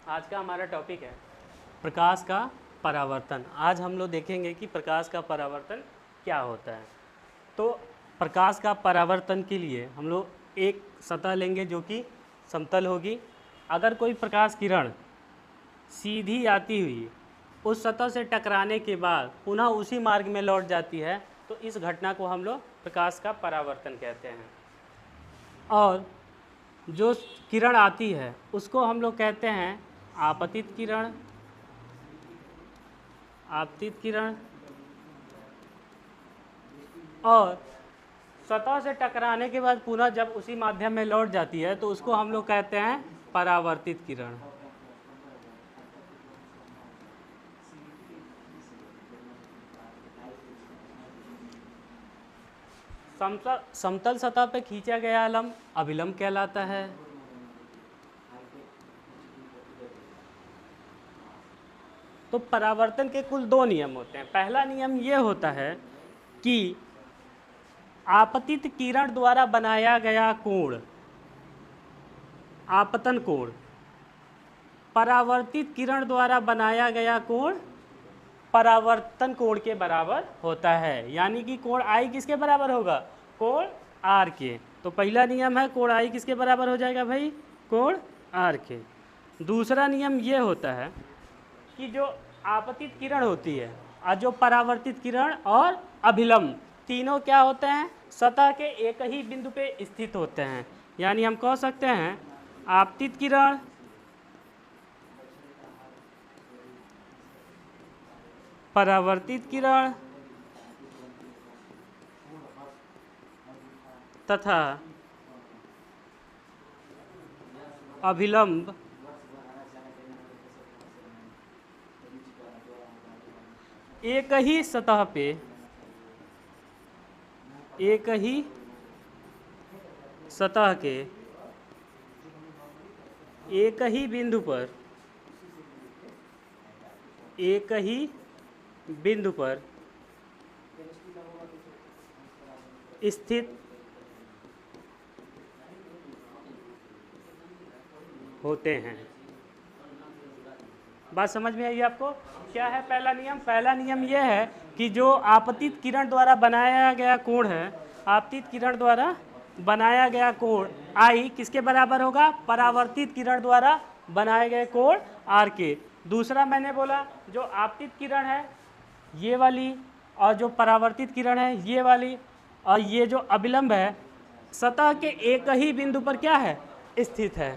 आज का हमारा टॉपिक है प्रकाश का परावर्तन। आज हम लोग देखेंगे कि प्रकाश का परावर्तन क्या होता है। तो प्रकाश का परावर्तन के लिए हम लोग एक सतह लेंगे जो कि समतल होगी। अगर कोई प्रकाश किरण सीधी आती हुई उस सतह से टकराने के बाद पुनः उसी मार्ग में लौट जाती है तो इस घटना को हम लोग प्रकाश का परावर्तन कहते हैं। और जो किरण आती है उसको हम लोग कहते हैं आपतित किरण। आपतित किरण और सतह से टकराने के बाद पुनः जब उसी माध्यम में लौट जाती है तो उसको हम लोग कहते हैं परावर्तित किरण। समतल सतह पर खींचा गया लंब अभिलंब कहलाता है। तो परावर्तन के कुल दो नियम होते हैं। पहला नियम ये होता है कि आपतित किरण द्वारा बनाया गया कोण आपतन कोण परावर्तित किरण द्वारा बनाया गया कोण परावर्तन कोण के बराबर होता है। यानी कि कोण आई किसके बराबर होगा? कोण आर के। तो पहला नियम है कोण आई किसके बराबर हो जाएगा भाई? कोण आर के। दूसरा नियम ये होता है कि जो आपतित किरण होती है और जो परावर्तित किरण और अभिलंब तीनों क्या होते हैं? सतह के एक ही बिंदु पे स्थित होते हैं। यानी हम कह सकते हैं आपतित किरण परावर्तित किरण तथा अभिलंब एक ही सतह पे एक ही सतह के एक ही बिंदु पर स्थित होते हैं। बात समझ में आई आपको? क्या है पहला नियम? पहला नियम यह है कि जो आपतित किरण द्वारा बनाया गया कोण है, आपतित किरण द्वारा बनाया गया कोण आई किसके बराबर होगा? परावर्तित किरण द्वारा बनाए गए कोण आर के। दूसरा मैंने बोला जो आपतित किरण है ये वाली और जो परावर्तित किरण है ये वाली और ये जो अभिलंब है सतह के एक ही बिंदु पर क्या है? स्थित है।